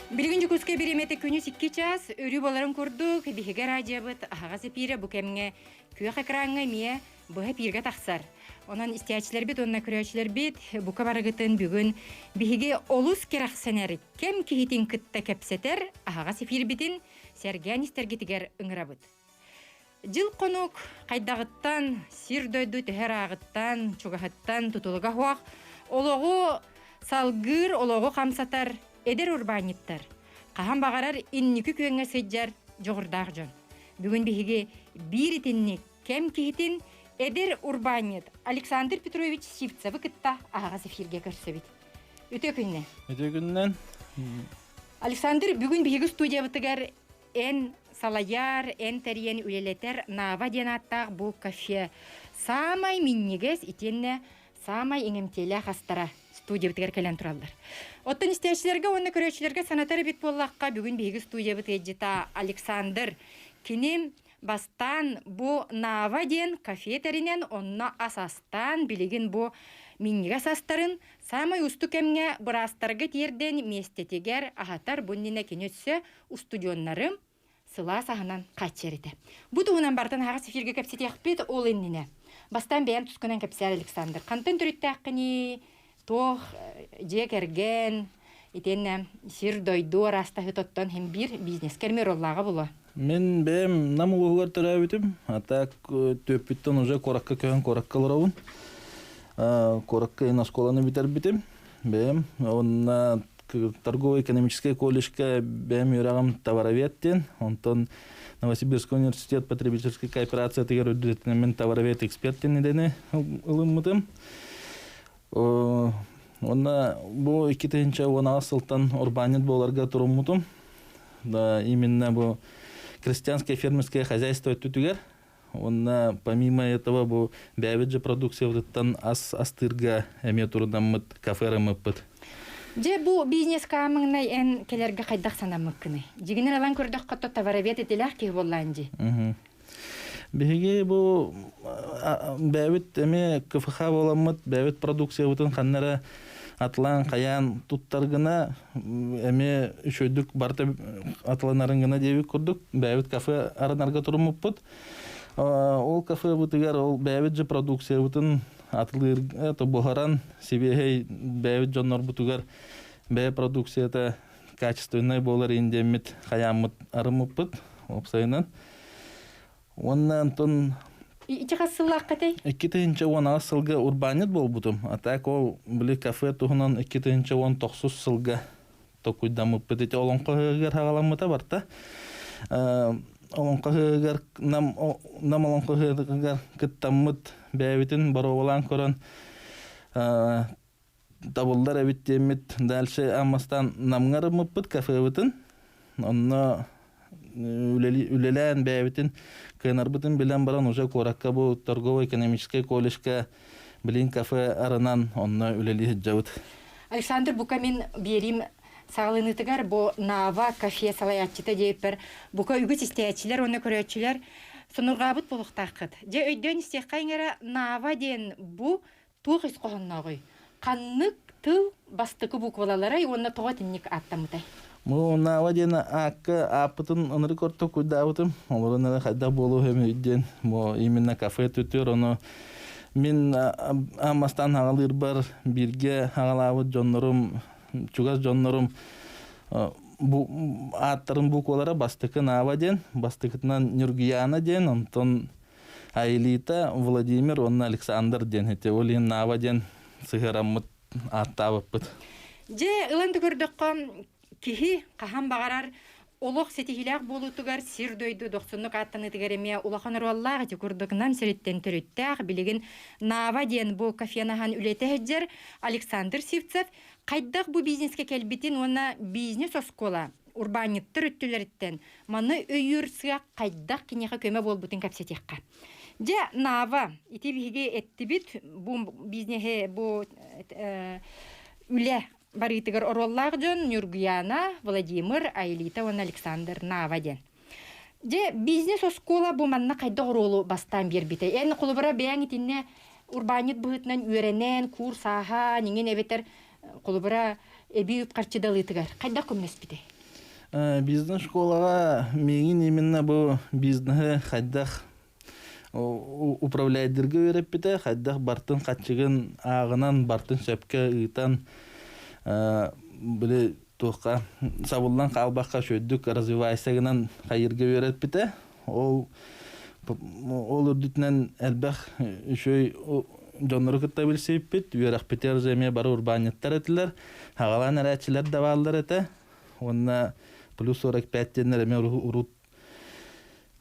Билгин жукуске биремете күнү 2 час өрү боларын курдук биһиге радиобыт ахагасы пире бу кемге күөх экранга мие быһа пирге тахсар. Онан истиячилер бит онна күрөчлөр бит бука барыгытын бүгүн биһиге олус керахсенер кем кихитин кытта кепсетер ахагасы пир битин сергянистергитигер ыңырабыт. Жыл конук кайдагыттан сир дөйдү техер агыттан чугахаттан тутулуга хуак ологу салгыр ологу камсатар эдер урбаниттар. Кахан багарар инники күнгө сыджар жогурдаак жон. Бүгүн биһиге биритинни кем кихитин эдер урбанит Александр Петрович Сивцев кытта агасы фирге көрсөбүт. Өтө күннен. Александр бүгүн биһиге студиябытыгар эн салаяр, эн терен үлелетер нава денаттаг бу кафе. Самай миннигес итенне самай иңемтеле хастара студиябытыгар келен туралдар. Оттон истечилерге, онны көрөчүлөргө санатары бит боллакка бүгүн биһиге студиябыт эджита Александр кинем бастан бу нава ден кафетеринен онна асастан билигин бу минниге састарын самай усту кемге бурастарга тирден местетигер ахатар буннине кинөтсө устудионнарым сыла саханан качерите. Бу тугунан бартан хагас эфирге кепсетиякпит ол эннине. Бастан бэм тускунан кепсер Александр. Кантын түрүттаккыни тох жекерген итенне сир дойду арастахы тоттон хем бир бизнескер оллага було. Мен бэм намугугар төрөбүтүм. Атак төпүттөн уже коракка көөн кораккаларабын. Коракка школаны битербитим. Бэм онна торгово-экономическое колледжке бэм юрагам товароведтен. Онтон Новосибирский университет потребительской кооперации тегер өдүрөтүнөн мен товаровед эксперттен недени ылыммытым. Онна бу 2-10 сылтан урбанит боларга туруммутум. Да именно бу крестьянское фермерское хозяйство өттүгер. Онна помимо этого бу бәвиджи продукция вдыттан астырга эме турдаммыт каферымыппыт. Же бу бизнес камыңнай эн келерге кайдак санамыккыны. Жигинен алан көрдөх катта товаровед этелах ки болланжы. Биһиге бу бәвит эме КФХ боламмыт бәвит продукция бутун ханнара атлан каян туттаргына эме үшөйдүк барта атланарын гына деби көрдүк. Бәвит кафе аранарга турумуппут. Ол кафе бутыгар ол бәвит же продукция бутун атлыр это бухаран себе бәвит жоннор бутугар бә продукцията качественная болар индемит хаямыт арымыппыт опсайнан. Оннан тон Ичи кассыллак катай? 2-10 сылга урбанит болбутум. Атак ол били кафе тухунан 2-10 сылга токуйдамыппыт. Эти олонкогер хагаламыта барта. Олонкогер нам олонкогер кыттаммыт бәвитин баровалан көрөн табылдар эбиттемит дальше амастан намгарымыппыт кафебытын. Онно үлелен бәвитин кенарбытын билен баран уже коракка бу торгово-экономическое колледжке билин кафе арынан онно үлели жабыт. Александр бука мен берим сагалынытыгар бу нава кафе салаятчыта дейпер бука үгүт истеячилер онно көрөчүлөр сонургабыт болуктакыт. Же өйдөн истеккайгара нава ден бу тух искохонногой. Каннык тыл бастыкы буквалалары онно тоготинник аттамытай. Му нава ден апытын ыныры көртө куйдабытым. Олорун хайда болуу хемиден мо именно кафе түтөр оно мен амастан хагалыр бар бирге хагалабыт жоннорум чугас жоннорум бу аттарын буквалара бастыкы нава ден бастыкытынан Нюргияна ден онтон Айлита Владимир онна Александр ден эте олин нава ден сыгыраммыт аттабыппыт. Же ыланды көрдөккө кихи кахан багарар олох сетихилак болутугар сир дөйдү 90 аттаны тигереме улахан роллага жекурдугнан сериттен төрүттәк билеген нава ден бу кафенахан үлетеһҗер Александр Сивцев кайдак бу бизнеске келбитин оны бизнес оскола урбаниттер өттүлөрүттен маны өйүрсүгө кайдак кинеге көмө болбутун капсетекка. Же нава ити биге эттибит бу бизнесе бу үле баритыгар ороллар жон Нюргияна Владимир Айлита он Александр Наваден. Же бизнес оскола бу манна кайда оролу бастан бербите. Эн кулубара бэңитинне урбанит быһытынан үйренен курс аха нинген эбетер кулубара эби үп карчыдалытыгар. Кайда көмнөспите? Бизнес школага меңин именно бу бизнес хайдах управляйдерге өйрәппите, хайдах бартын катчыгын агынан бартын сөпкә ыйтан биле тоққа сабылдан қалбаққа шөйдік развивайсагынан қайырға өйрәтпите. Ол үрдітінен әлбәқ үшөй жоныры күтті білсейіппет, үйерақ петер зәме бары урбанеттар әтілер, ағалан әрәтшілер давалдар әті. Онына плюс 45-тенер әме ұрут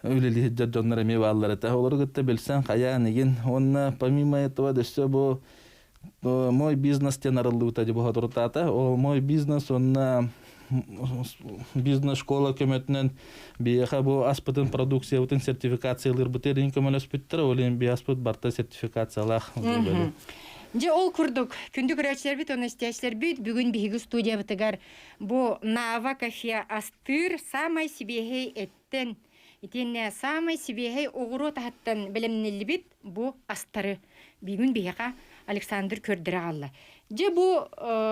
өлелі хеджат жоныр әме балдар әті. Олары күтті білсен қая неген. Онына помимо этого дөсі бұл мой бизнес тен арылды ұтады бұға тұртаты. Ол мой бизнес, онына бизнес школа көмөтінен бияға бұл аспытын продукция бұтын сертификациялар бұтерін көмөл өспіттір, олен бі аспыт барта сертификациялақ. Же ол күрдік, күнді көрәтшілер біт, оны істәшілер біт, бүгін бігі студия бұтығар бұл Нава кафе астыр самай сибехей әттен, етенне самай сибехей оғыру тағаттан білімнелі біт, бұл астары бүгін біға Александр көрдірі алла. Же бұл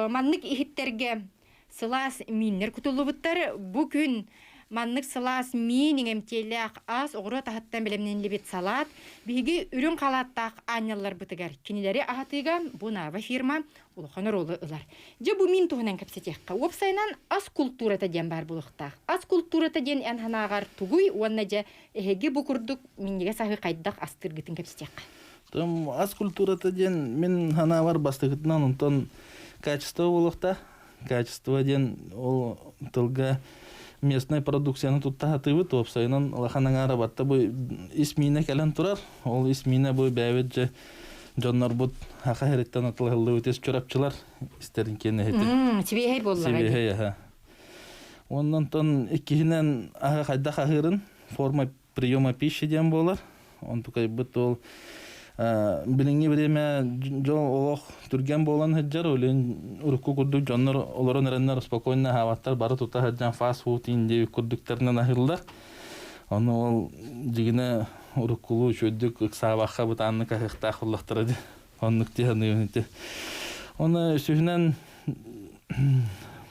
маннық ихиттерге сылас миннер кутулу бұттар, бұл күн маннық сылас минин эмтелек аз оғыру тағаттан білімнелі біт салат, бігі үрін қалаттақ анялар бұтығар. Кенелері ағатыға бұл Нава фирма ұлықаныр олы ұлар. Же бұл мин тұғынан кәпсетеққа. Опсайнан аз культурата ден бар бұлықтақ. Аз культурата ден әнханағар тұғый, онна же әхеге бұл күрдік миннеге сағы қайдақ астыргытын кәпсетеққа. Аз культурата ден мен хана бар бастығытынан онтан качество олықта. Качество ден ол тылға местная продукцияны тұтта атыбыт, опсайнан лаханаң арабатта бұл исмине кәлін тұрар. Ол исмине бұл бәвет же жоннар бұд хақа хәреттен атылғылы өтес чөрапчылар істерін кені әті. Сибейхей болуға. Сибейхей, аға. Оннан тон еккігінен аға қайда қағырын форма приема пищи ден болар. Он тұқай бұд ол билинги время жол олох түрген болан хаджар олен урукку курду жоннор олорон эреннер спокойно хаваттар бары тута хаджан фаст фуд инде курдуктарынан ахылда. Оны ол жигине уруккулу чөддүк сабакка бутанны кахыкта хуллактырды. Оннук тиһаны. Оны сүһнен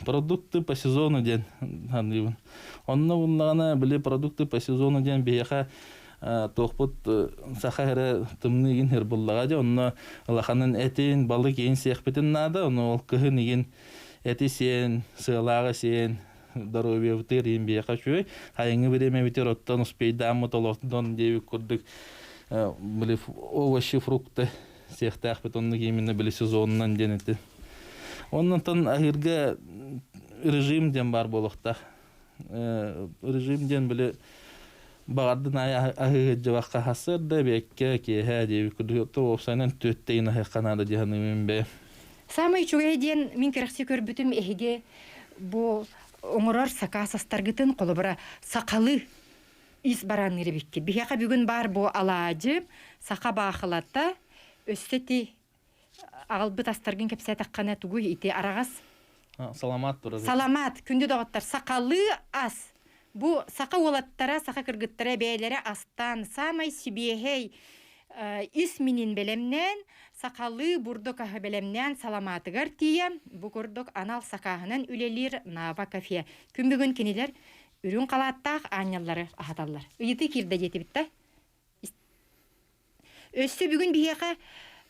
продукты по сезону ден ханыбын. Онны буллагана биле продукты по сезону ден бияха тоқпыт сахара тымныгин хербуллага же онно лаханын этин балык ен сехпетин нада оны ол кыхын еген эти сен сылага сен здоровье втыр ен бияка чуй хайыңы береме битер оттан успейдамы толоқтон деби курдык биле овощи фрукты сехтахпет онны именно биле сезонунан денети оннан ахирге режим ден бар болохта режим ден биле Бағардын ағы жаваққа хасырды, бәкке, кейхә, дейбі күрді, опсайнан төттейін ағы қанады дейханымен бе. Самай чуғай ден мен керексе көрбітім әйге бұл оңырар сақа састарғытын қолы бұра сақалы ис баран еребекке. Бейхақа бүгін бар бұл алажы сақа бақылатта өссеті ағылбыт астарғын кәпсә таққана түгі ите арағас. Саламат тұрады. Саламат, күнді доғаттар сақалы ас. Бу сақа олаттара, сақа кыргыттара бәйлері астан самай сибехей исминин белемнен, сақалы бурдок ағы белемнен саламатыгар тие, бу көрдік анал сақағынан үлелер Нава кафе. Күн бүгін кенелер үрін қалаттақ анялары ағаталар. Үйті кирді жеті бітті. Өсі бүгін бейеқа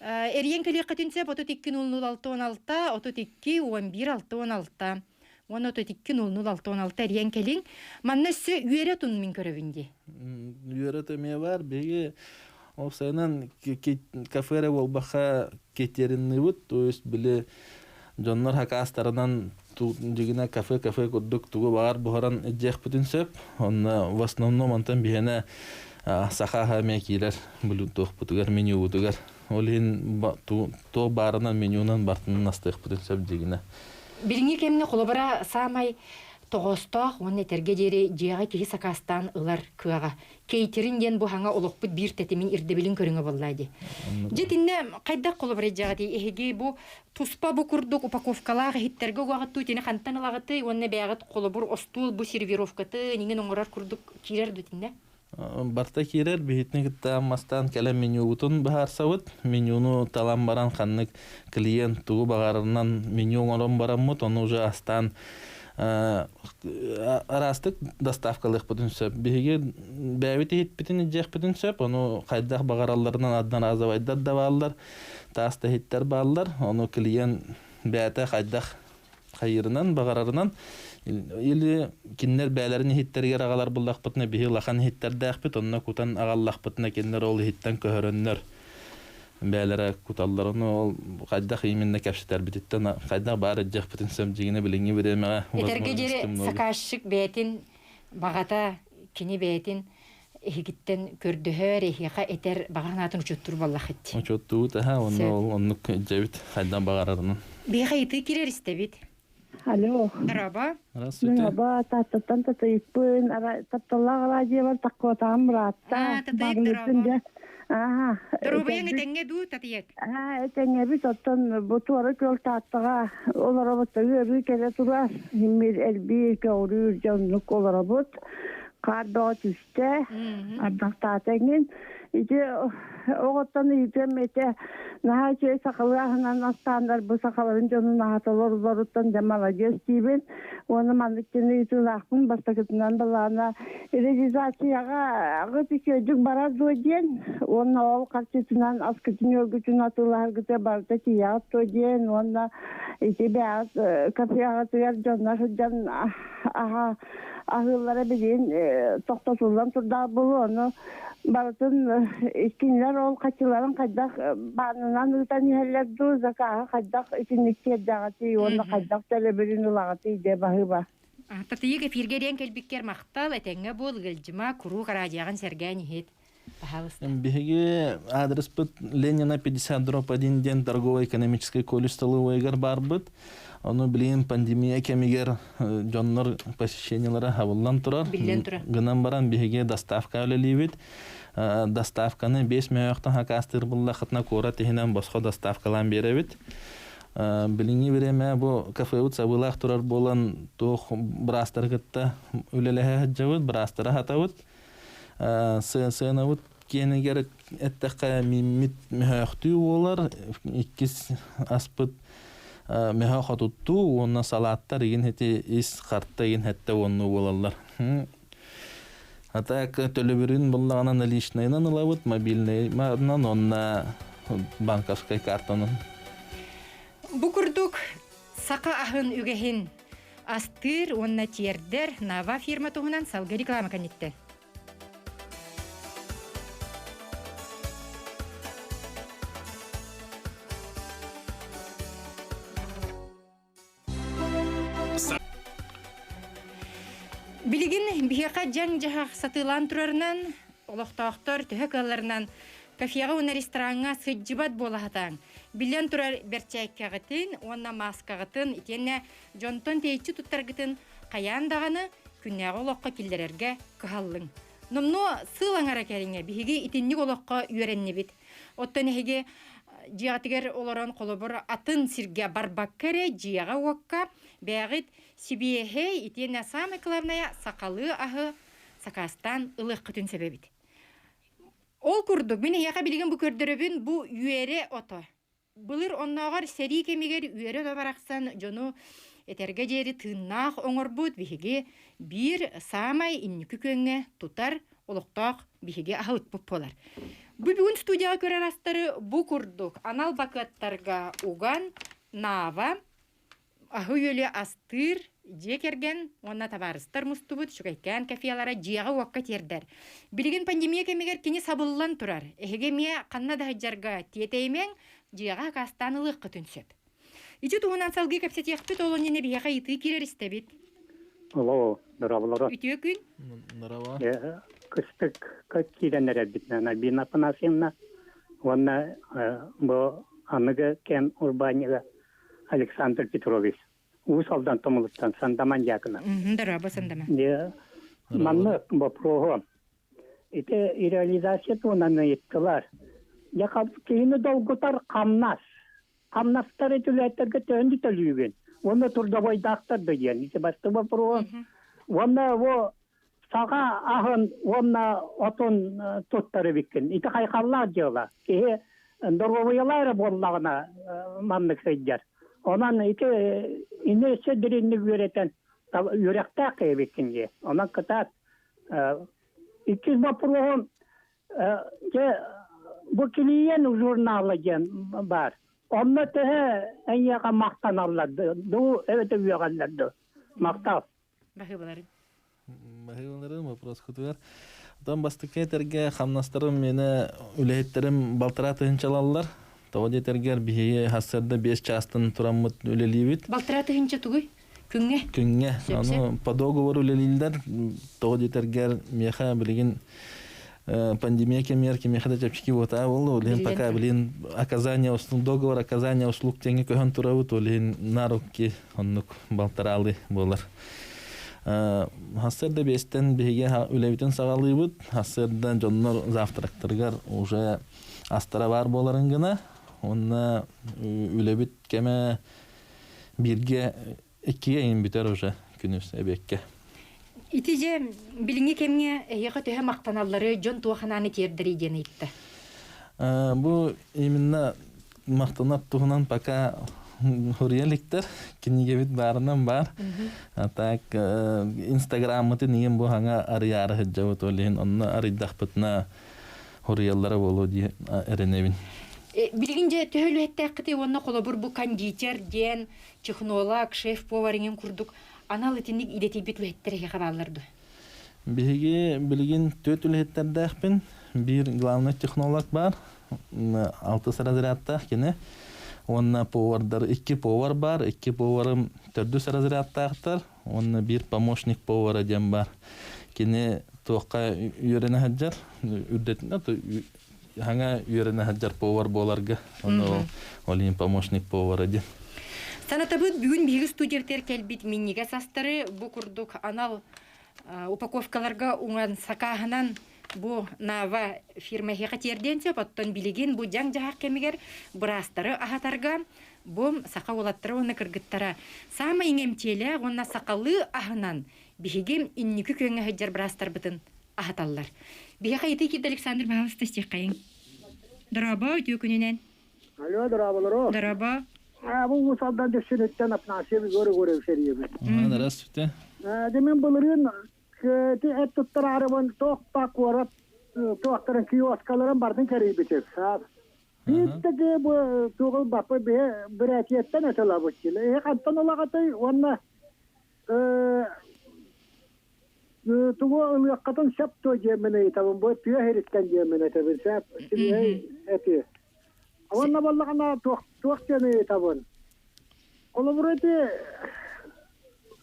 әрген көлек қытынсе, 32-06-16, 32-11-6-16. Оны төтіккен олны 6-16 әрген кәлін. Манна сөй үйері тұн мен көрөвінде. Үйері төме бар. Беге опсайнан кафере болбақа кетерінні бұд. То есть біле жонлар хака астарынан жігіне кафе көрдік тұғы бағар бұғаран әджек бүтін сөп. Онна в основном антан бігені сақа хаме кейлер білу тұқ бұтығар, меню бұтығар. Ол ең тұғы барынан менюнан бартынан астық бүтін сөп жігіне. Билинги кемне қолыбыра самай тоғыстақ, оны терге жері жеға кейі сақастан ұлар күйаға. Кейтерін ден бұл хаңа олықпыт бір тәтімін ирдебілін көріңі боллайды. Жетінне қайдақ қолыбыра жеға дей, әйге бұл туспа бұл күрдік упаковкалағы хиттерге уағытту, тені қантан ұлағыты, оны бәғыт қолыбыр остул бұл сервировкаты, неген оңырар күрдік кейлер дүтінде? Барта кейлер, бейітні кітті аммастан кәлем меню бұтын бағар сауыт. Менюну талан баран қаннық клиент тұғы бағарынан меню оңырын баран мұт, оны уже астан Арастык доставкалык бүтүн сөп. Биһиге бәбит ит бүтүн жек бүтүн сөп. Ону кайдах багаралларынан аддан азабайдар да баалар. Таста хиттер баалар. Ону клиент бәте кайдах хайырынан багарарынан или киннер бәләрен хиттергә агалар буллак бутны биһи лахан хиттердәк бит. Онна кутан агаллак бутны киннер ол хиттен көһөрөннөр. Бәләре куталларын ол кайдах именно кәпшетер битеттен кайдах бары жак бүтүн сөп жигине билинги биремеге. Этерге жери сакашык бәтин багата кини бәтин эхигиттен көрдөһөр эхиха этер баганатын учуттур боллах ит. Учуттуу та оннук жебит кайдан багарарынан. Биха ити кирер истебит. Алло. Раба. Здравствуйте. Раба, таттан татыйпын, татталлага радио таккотам братта. Татыйп Ага. Торубаяң этеңге ду татыйек. Этеңге бит оттан бутуары көл таттыга олар бутугы келе турар. Химмир элби көөрүр жонлук олар бут. Кардо түстө. Ардактатеңин. Иде оғыттан үйдемете нағачы сақылағынан астандар бұл сақаларын жоның ағаталар ұларыттан демала жестейбен. Оны мандықкені үйтілақпын бастақытынан балағына реализацияға ғыты көжік барар дойден. Оны ол қарчетінен аскытын өргітін атылар ғыты барды тияғыт дойден. Оны ете бәғыт кафеяға тұяр жонна жон ағылары білен тоқтатылдан тұрда бұл оны Барытын икинлер ол качыларын кайдак банынан ытан иһеллер ду закага кайдак икинниктер дагаты онда кайдак телебирин улагаты де бахыба. Татыйек эфиргерен келбиккер мактал этеңге бул гылжыма куру каражаган сергән хит. Биһиге адрес бит Ленина 50/1 ден торгово-экономический колледж столовойгар барбыт. Оны билин пандемия кемигер жоннор посещениялары хавыллан турар. Гынан баран биһиге доставка өлелибит. Доставканы 5 мөйөктөн хакастыр булла хатна кора тегенен боско доставкалан беребит. Билинги береме бу кафеут сабылак турар болан тох брастаргытта өлелеһе жабыт брастара хатабыт. Сынавыт кенегер эттәккә мимит мөһөктүү болар. Иккис аспыт меха хатутту онна салаттар еген хете ис картта еген хетте онну болалар. Атак төлөбүрүн буллаган наличныйнан алабыт мобильный манан онна банковской картанын. Бу курдук сака ахын үгехин астыр онна тиердер Нава фирма тугунан салга реклама канитте. Билигин бихека жаң жахак сатылан турарынан, олоқтоқтор төһөкаларынан кафега уна ресторанга сыджыбат болахатаң. Билен турар берчәккәгытын, онна маскагытын, итенне жонтон тейчи туттаргытын каян даганы күннәгә олоққа килдерергә кыһаллың. Номно сылаңара кәреңе бихиге итинник олоққа үйрәнне бит. Оттан эһиге жиятыгер олорон колобор атын сирге барбак кере жияга уакка бәгыт сибиэхэй итенне самый главная сакалы ахы сакастан ылык кытын себебит. Ол курдук мен яка билген бу көрдөрөбүн бу үйере ото. Былыр онногор сери кемигер үйере табараксан жону этерге жери тыннах оңорбут бихиге бир самай инники көңө тутар олуктак бихиге ахыт болар. Бүгүн студияга көрөр астары бу курдук анал бакаттарга уган Нава ахыйөле астыр жекерген онна табарыстар мустубут шугайкан кафеялара жиага уакка тердер. Билген пандемия кемегер кини сабыллан турар. Эһеге мия канна да жарга тиетеймен жиага кастанылык кытынсөп. Ичи тугунан салгы капсет яхты толонене бияга ити кирер истебит. Алло, здравствуйте. Үтүө күн. Здорово. Кыстык как киренер битна бина панасимна. Вона бо аныга кен урбанига Александр Петрович. Усалдан томулуттан сандаман якына. Здорово, сандама. Я манны бо прого. Ите реализация тонаны еттилар. Я капкейни долгутар камнас. Камнастар этилеттерге төнди төлүгөн. Оны турдабай дактар деген. Ите басты бо прого. Вона во сага ахын вона отон тоттары биккен. Ите кайкалла жыла. Дорговоялар боллагына маннык сейдер. Ondan ite inese direnli göreten Yürekte kaybetkince. Ona kadar 200 vapurluğun bu kiliyen jurnalı var. Onunla da en yakın maktan alırdı. Doğu evet üyelerdi. Maktan. Бахыбаларын. Mahiyonlarım вопрос kutuyor. Там бастыка терге хамнастарым мені үлейттерім балтыра тыгынчалалар. Тоғыде тергер бихие хассарда 5 частын тураммыт үлелейбит. Балтыраты хинча тугуй. Күңге. Күнге. Сөпсе. Аны по договору үлелейлер. Тоғыде тергер меха білген пандемия кемерки мехада чапчики вота болу. Олин пока білген оказание услуг, договор оказания услуг теңе көһөн турабыт. Олин нарукки оннук балтыралы болар. Хассарда бестен беге үлебитен сагалыбыт. Хассардан жоннор завтрактыргар уже астара бар боларын гына. Онна үлебит кеме бирге 2-ге ин битер уже күнүс эбекке. Итиже билинги кемге яка төһө мактаналлары жон туахананы тердери ден айтты. Бу именно мактанап тугунан пока хурьяликтер киниге бит барынан бар. Так инстаграммыты нием бу ханга арыяры хыджабыт олин онна арыдахпытна хурьяллары болу ди эренебин. Билгинже төһөлү эттекти онна колобур бу кондитер ден технолог шеф-поварыңын курдук. Анал итинник идетибит үеттерге кабалларды. Биге билген төт үлеттердәхпин. Бир главный технолог бар. 6 разрядта кине. Онна повардар 2 повар бар. 2 поварым 4 разрядтактар. Онна бир помощник повара дем бар. Кине тоққа үйрене хаджар. Үрдетне то ханга үйрене хаджар повар боларга. Онна олин помощник повара дем. Санатабыт бүгүн биги студенттер келбит минниге састары бу курдук анал упаковкаларга уңан сакаһынан бу нава фирма хекатерденсе поттон билеген бу жаң жахак кемигер брастары ахатарга бу сака олаттары оны кыргыттара сама иңемтеле онна сакалы ахынан бигем инники көңө хаджар брастар бытын ахаталлар биге кайты кит Александр Павлович тестекайын драба төкүнүнен Алло, драbalaro. драба Bu musaldan düşünetten apnasıyı göre seriyebilir. Здравствуйте. Demin bunların ki et tuttar arabanın tohtak varıp tohtarın kioskaların bardın kere bitir. Biz de bu tuğul bakı bir etiyetten etala bu çile. Kantan olakatı onunla tuğul yakatın şapto cemine tabi bu tüye heritten cemine tabi şap eti. Onunla vallahi tuğuk cemine tabi. Ola buraya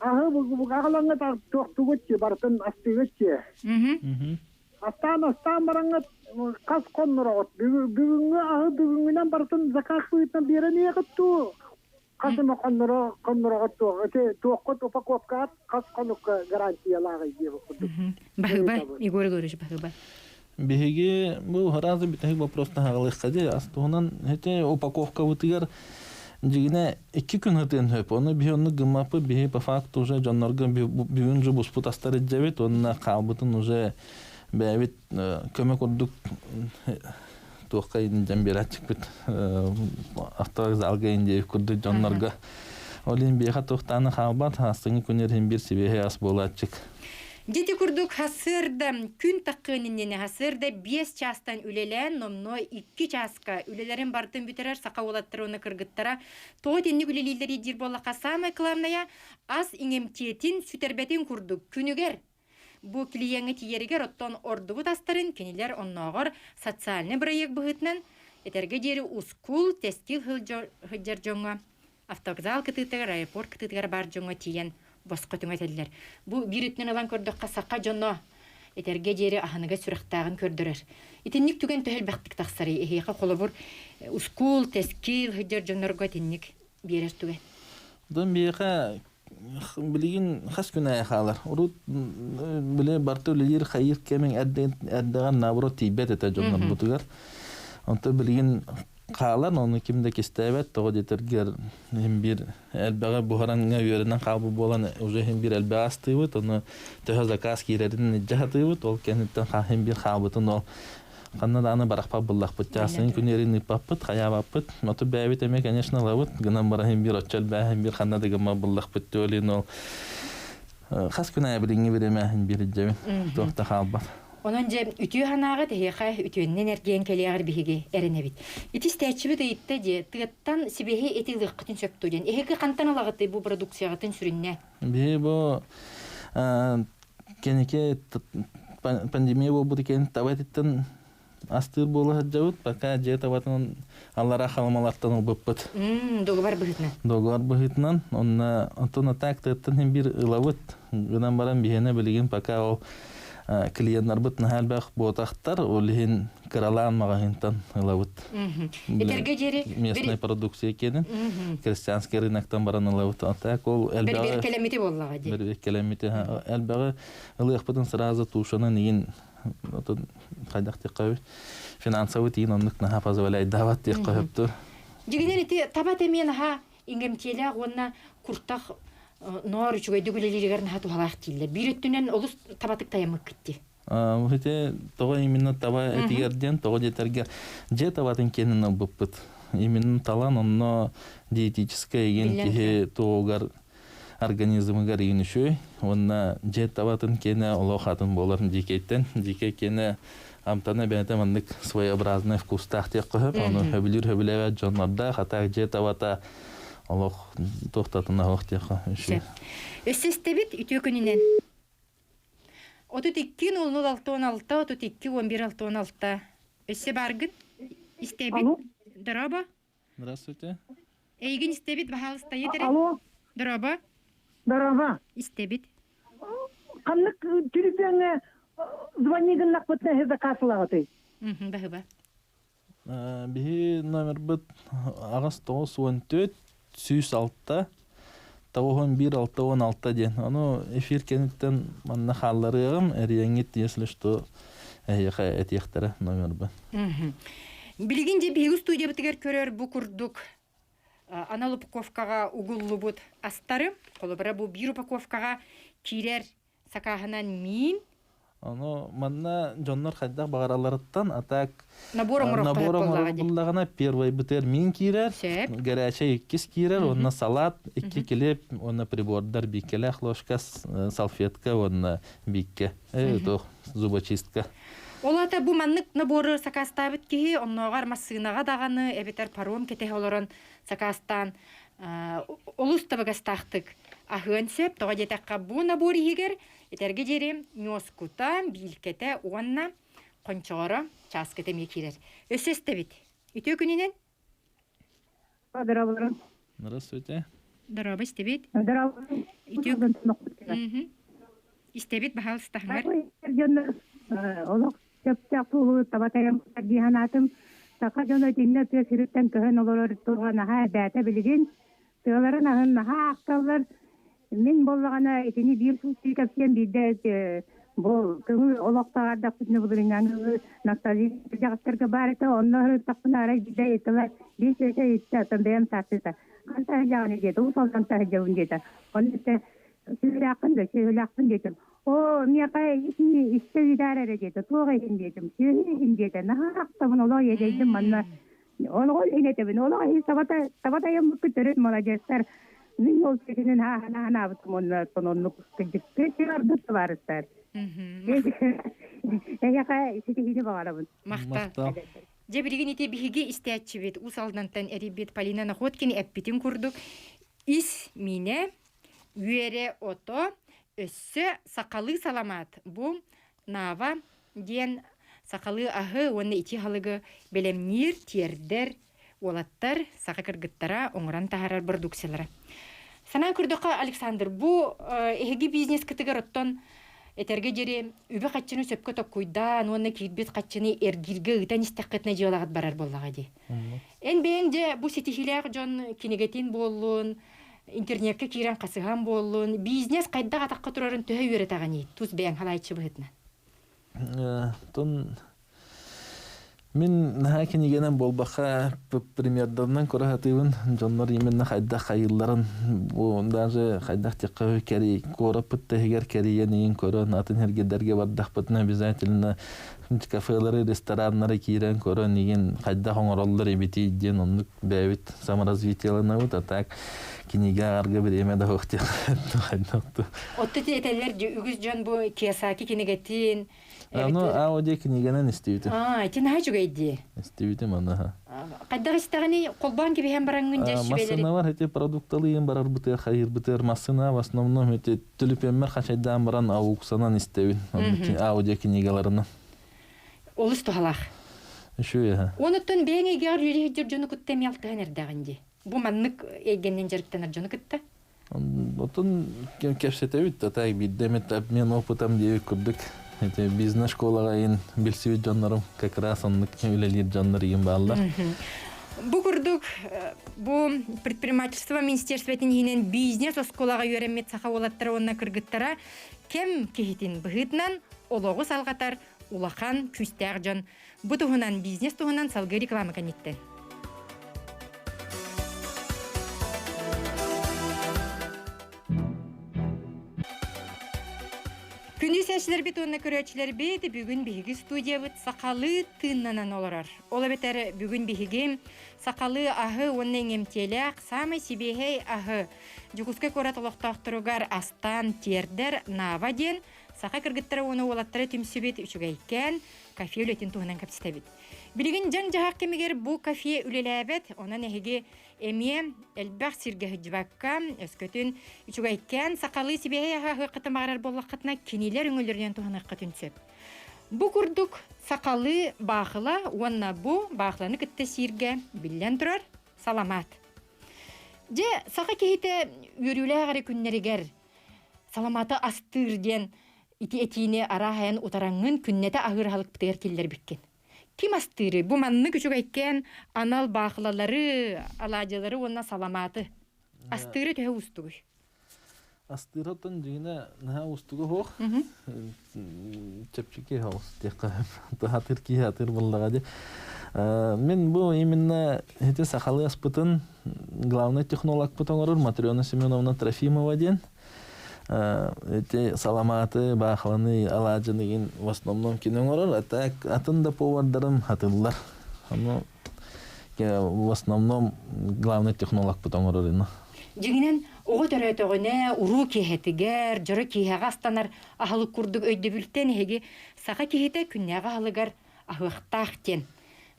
ahı bu ağalanga da tuğutçu bartın astıgıççı. Astan barangat kas konnurat. Bugünkü ahı bugünküden bartın zakat buyutna biri niye gittu? Kasıma konnurat tuğut upakovkat kas konuk garantiyalar gibi. Bahıba Igor görüş bahıba. Биге бу харазы битеги вопросна хагалык кади астугунан хете упаковка бутыгар жигине 2 күн хытын хөп оны бионну гымапы бии по факту уже жоннорго бүгүн же буспут астары жебет онна калбытын уже бэбит көмөк ордук туоккайын жамбиратчык бит автовокзалга инде курду жоннорго олин биха токтаны халбат астыгы күнерин бир себеге ас болатчык. Дети курдук хасырда күн таккыныннене хасырда 5 частан үлелен номно 2 часка үлелерин бартын бүтерер сака олаттырыны кыргыттара то денни үлелилери дир боллака самай кыламная ас иңемтиетин сүтербетин курдук күнүгер бу клиенти тиеригер оттон ордубут астарын кенилер онногор социальный проект быгытнан этерге жери ускул тестил хылжар жоңго автовокзал кытытыгар аэропорт кытытыгар бар жоңго тиен босқа түңәтелләр. Бу биритнен алан көрдөккә сакка жонно этерге жери ахыныга сүрәктагын көрдөрөр. Итинник түген төһел бактык таксары эхега колобур ускул тескил хыжыр жоннорго тинник берер түген. Дан биха билигин хас күнә халар. Урут биле барту лир хайр кемен әддәгән набро тибет эте жоннор бутугар. Онта билигин Қалан оны кимде кестебет тоғы детергер бир элбеге бухаранга үйерінен қалбы болан уже бир элбеге астыбыт оны төһө заказ кирерин жахатыбыт ол кенеттен бир қалбытын ол қаннан аны барақпа бұллақпыт жасын күнерин иппаппыт хаябаппыт моту бәбит эме конечно лабыт гынан бара бир отчал бәһен бир қаннадыгыма бұллақпыт төлин ол хас күнә билинге береме бирҗәбен. Тохта халбат. Онон же үтүү ханага тэхиха үтүөннен эрген келиягар биһиги эренебит. Итис тәчиби дейитте же тыттан сибеһи этилик кытын сөптүден. Эхеге кантан алагыты бу продукциягатын сүрүннә. Би бу кенеке пандемия бу кен табаттан астыр боло жабыт, пока же табатын аллара халмалаттан убыппыт. Договор быһытна. Договор быһытнан, онна антона так тыттан бир ылавыт. Гынан баран бихене билген пока ол клиенттар бутна халбах ботахтар олин кралан магазинтан ылавыт. Этерге жери местная продукция кенен. Крестьянский рыноктан баран ылавыт. Так ол элбага бер келемити боллага же. Бер келемити элбага ылыхпытын сразу тушанан ин кайдакты кай финансовый тин оннукна позволяет давать тех кайыптыр. Жигинен ити табат эмен ха ингемтеле онна куртах нор үчүгөй дүгүлелерин хату халак тиллер. Бирөттүнөн олус табатык таямык китти. Хите того именно таба этигерден того жетерге же табатын кенен обыппыт. Именно талан онно диетическое ген ки тоогар организмгар инишөй. Онна же табатын кене олохатын боларын дикеттен, дике кене амтана бетемандык своеобразный вкус тахтек кып, аны хөбүлөр жоннарда хата же табата Аллах тохтатына вақтыға үші. Өссестебет үтө күнінен. 32-06-16, 32-11-16. Өссе баргын? Истебет? Дороба? Здравствуйте. Эйгін истебет бағалыста едірі? Алло. Дороба? Дорога. Истебет? Қанық телефоны звонигін нақпытна хезі қасылағыты? Бағыба. Бігі номер бұд ағас 9-14 6-6 9-1-6-16 ден. Оны эфир кенеттен манна халларығым әрияңет, если что, әйеқа әтияқтары номер бұд. Білген же бейгі студия бітігер көрер бұ күрдік. Анал упаковкаға угуллу бұд астары. Қолы бұра бұ бір упаковкаға кирер сақағынан мин. Оно манна жоннор хайдах багараларыттан атак набором буллагана первый битер мин кирер, горячий кис кирер, онна салат, 2 келеп, онна прибордар бикеле, ложка, салфетка, онна бикке. То зубочистка. Олата бу маннык наборы сакастабыт ки, онногар масыынага даганы, эбетер паром кете олорон сакастан олус табагастахтык. Ахынсеп, тога жетакка бу наборы егер, этерге жерем нёскута, билкете, уанна, кончора, часкете мекирер. Өсесте бит. Үтө күнінен? Здравствуйте. Здравствуйте. Здорово, истебит. Здравствуйте. Истебит бахалыстахмар. Олық сөптәк тұлы табатайым диханатым. Сақа жоны жинне төсіріттен көхін олар тұрған аға бәті білген. Тығыларын ағын аға ақталар. Мен болғана етені бір сұлсы кәпсен бейді бұл күңі олықтағардақ күтіні бұлырыңан ностальгия жағыстырғы бар еті. Онлары тақпын ара жиде етілер. Бес өте етті атын бәйім тартыса. Қантай жағыны деді, ұсалдан тағы жауын деді. Оны етті сөйлақпын дедім. О, мияқай ішті үйдәрі деді, тоғы ең дедім, сөйі ең деді. Нағақтамын олай едейдім манна. Олғол енетемін, олай табатайым күттірін молодестер. Мен ол сөйінен ана бұтым онны күскіндік. Көшігардықты барыстар. Мияқай сөйіні бағалабын. Мақта. Жебірген ете бігі істәтші бет, ұсалдантан әрі бет Полина Находкин әппетін күрдік. Ис мине үйере ото өссі сақалы саламат. Бұл нава ден сақалы ағы, оны ити халығы белемнер, тердер, олаттар, сақы кіргіттара, оңыран тағарар продукциялары. Сана күрдіқі, Александр, бұл әйгі бизнес кітігер оттон этерге жері үбі қатчыны сөпкі тоққойдан, оны кейтбет қатчыны әргілгі ұтан істаққытына жиолағат барар боллаға де. Ән бәйін де бұл сетихилер жон кенегетін болуын, интернетке кирен қасыған болуын, бизнес қайдаға таққа тұрарын төе өретаған ей, тұз бәйін халайчы бұғытына. Мен наха кенегенен болбаqa примердарынан көрәтуін жоннор именно қайдақ қайылларын, даже қайдақ текқауы кәрі көріп бұтты егер кәріен ең көрін атын әргедерге бардақ бұтына обязательно кафелары, рестораннары кирен көрөн деген кайда хоңороллар эбити ден оннук бэбит саморазвитиялана вот, а так кинига арга бреме да хохте. Отты тетелер үгүз жон бу Киясаки кинегетин. Оде книганы истибит. Тин хажуга идди. Истибит мана. Кайда гыстаганы колбан gibi hem барангын жашыбелери. Массына бар, эти продукталы ем барар бутер, хайыр бутер массына в основном эти түлүпеммер хачайдан баран ауксанан истебин. Оде книгаларына. Олус тухалах. Şu ya. Онуттан беңе гар жүрү жону куттем ялтыган эрдагынди. Бу маннык эгеннен жарыктанар жону кутта. Отон кепсетебит да так биддемет обмен опытом деп күрдүк. Эти бизнес школага ин билсибит жоннорум как раз оннук үлелир жоннор ем балдар. Бу курдук бу предпринимательство министерствотинен бизнес школага үйренмет саха болаттар онна кыргыттара кем кехитин быгытнан ологу салгатар улахан күстәр жон. Бу туһунан бизнес туһунан салгы реклама каниттен. Күнү сәчләр бит онна көрәчләр бит бүгүн биһиги студия бит сакалы тыннанан олорар. Ола бетер бүгүн биһиги сакалы ахы оннан эмтелек самый сибехей ахы. Жукуска көрәт олоктактырыгар астан тердер наваден сака кыргыттары оны олаттары түмсүбет үчүгәйкән кафе үлетин туһунан капстабит. Билигин жан жахак кемигер бу кафе үлеләбет онан эһиге эмие элбах сирге хҗбакка өскөтүн үчүгәйкән сакалы сибехей ахы кытымарар боллакытна кинилер үңөлөрдөн туһунан кытынсып. Бу курдук сакалы бахыла онна бу бахланы кытты сирге биллен турар саламат. Же сака кейте үрүләгәре күннәригер саламаты астыр ден ити этине арахаян утараңын күннете агыр халык битер киллер биккен. Ким астыры? Бу манны күчүгәйкән анал бахлалары, алажылары онна саламаты. Астыры төһө устугы. Астыратын дигене наһа устугы хох. Чепчике хаус тека. Тахатыр ки хатыр буллага ди. Мен бу именно эти сахалы аспытын главный технолог потоңорор Матрёна Семеновна Трофимова ден. Эти саламаты, бахланы, алажыны в основном киноңорор, а так атын да повардарым хатыллар. В основном главный технолог потоңорор. Жигинен ого төрөтөгөнө уруу кехетигер, жөрө кеһага астанар ахылык курдук өйдө бүлтен эги сака кехете күннәгә алыгар ахыктак тен.